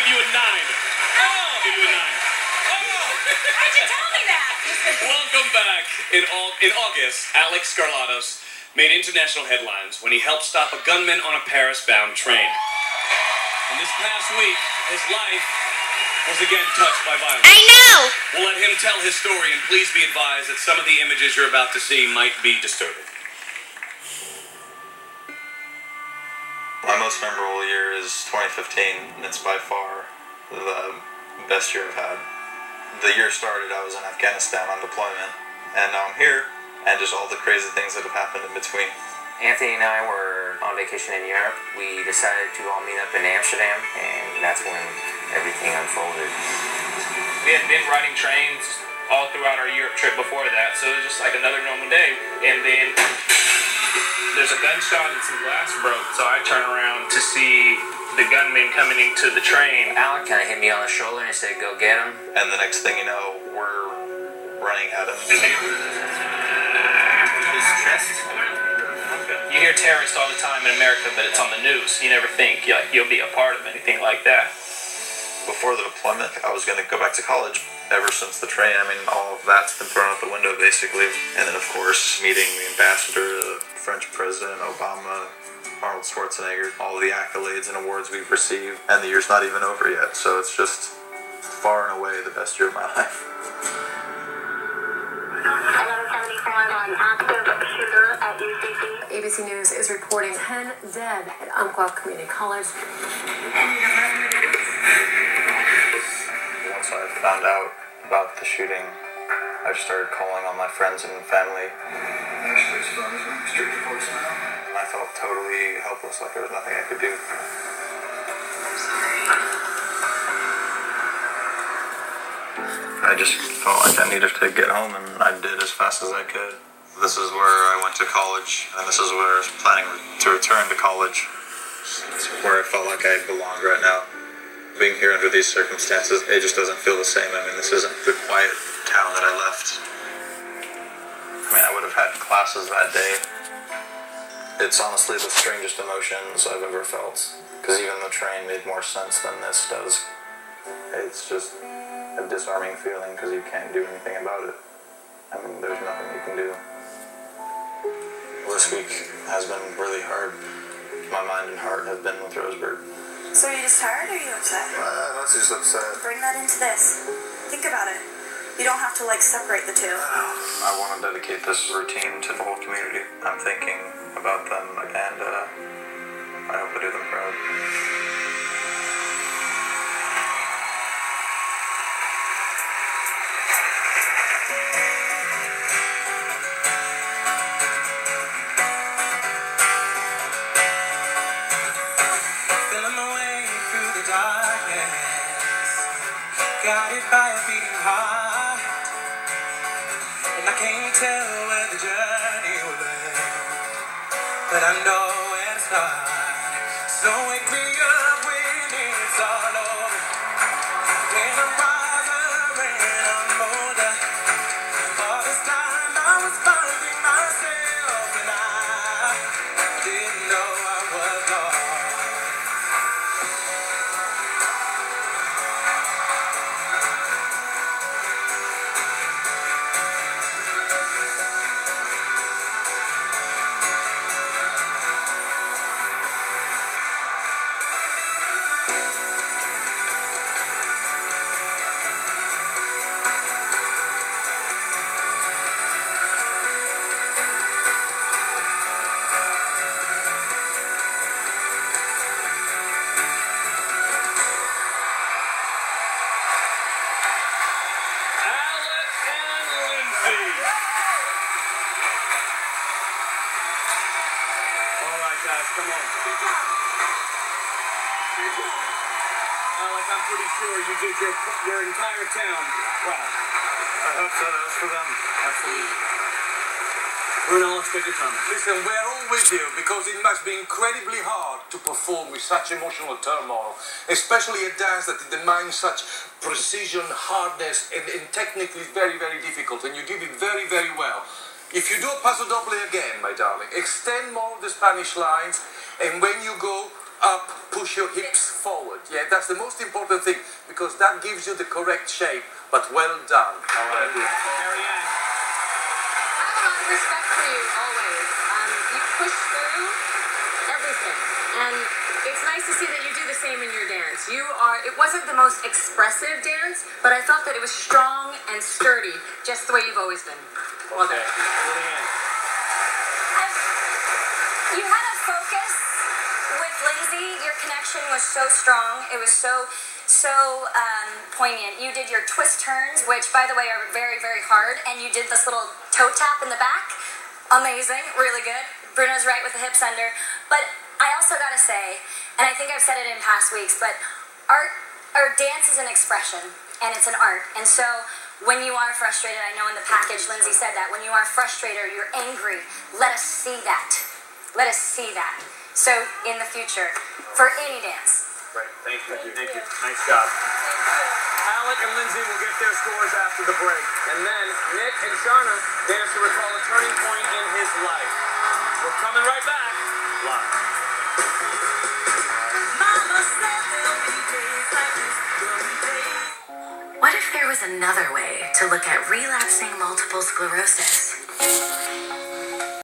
give you a 9. I'll give you a 9. Why'd you tell me that? Welcome back. In August, Alek made international headlines when he helped stop a gunman on a Paris-bound train. And this past week, his life was again touched by violence. I know! We'll let him tell his story, and please be advised that some of the images you're about to see might be disturbing. My most memorable year is 2015, and it's by far the best year I've had. The year started, I was in Afghanistan on deployment, and now I'm here, and just all the crazy things that have happened in between. Anthony and I were on vacation in Europe. We decided to all meet up in Amsterdam, and that's when everything unfolded. We had been riding trains all throughout our Europe trip before that, so it was just like another normal day. And then there's a gunshot and some glass broke, so I turn around to see the gunman coming into the train. Alek kind of hit me on the shoulder and said, "Go get him." And the next thing you know, we're running at him. You hear terrorists all the time in America, but it's on the news. You never think you'll be a part of anything like that. Before the deployment, I was going to go back to college. Ever since the train, I mean, all of that's been thrown out the window, basically. And then, of course, meeting the ambassador, the French president, Obama, Arnold Schwarzenegger, all of the accolades and awards we've received. And the year's not even over yet, so it's just far and away the best year of my life. ABC News is reporting 10 dead at Umpqua Community College. Once I found out about the shooting, I just started calling on my friends and family. I felt totally helpless, like there was nothing I could do. I just felt like I needed to get home, and I did as fast as I could. This is where I went to college, and this is where I was planning to return to college. It's where I felt like I belonged right now. Being here under these circumstances, it just doesn't feel the same. I mean, this isn't the quiet town that I left. I mean, I would have had classes that day. It's honestly the strangest emotions I've ever felt, because even the train made more sense than this does. It's just a disarming feeling because you can't do anything about it. I mean, there's nothing you can do. This week has been really hard. My mind and heart have been with Roseburg. So are you just tired or are you upset? I'm not just upset. Bring that into this. Think about it. You don't have to separate the two. I want to dedicate this routine to the whole community. I'm thinking about them, and I hope I do them proud. Guided by a beating heart, and I can't tell where the journey will end, but I know where to start. So wake me up when it's all over, when I'm wiser and I'm older. All this time I was finding myself, and I didn't know I was lost. Guys, come on. Good job. Alek, I'm pretty sure you did your entire town proud. I hope so. That was for them. Absolutely. Bruno, let's take your time. Listen, we're all with you because it must be incredibly hard to perform with such emotional turmoil, especially a dance that demands such precision, hardness, and technically very, very difficult. And you did it very, very well. If you do a paso doble again, my darling, extend more of the Spanish lines, and when you go up, put push your hips forward. Yeah, that's the most important thing because that gives you the correct shape. But well done. All right. Marianne. I have a lot of respect for you always. You push through everything, and it's nice to see that you do the same in your dance. It wasn't the most expressive dance, but I felt that it was strong and sturdy, just the way you've always been. Well done. Julianne. You had a focus with Lindsay. Your connection was so strong. It was so poignant. You did your twist turns, which, by the way, are very, very hard, and you did this little toe tap in the back. Amazing. Really good. Bruno's right with the hips under. But I also got to say, and I think I've said it in past weeks, but our dance is an expression, and it's an art. And so when you are frustrated, I know in the package Lindsay said that, when you are frustrated or you're angry, let us see that. Let us see that. So in the future, for any dance. Great. Thank you. Thank you. Nice job. Alek and Lindsay will get their scores after the break. And then Nick and Shauna dance to recall a turning point in his life. We're coming right back. Live. What if there was another way to look at relapsing multiple sclerosis?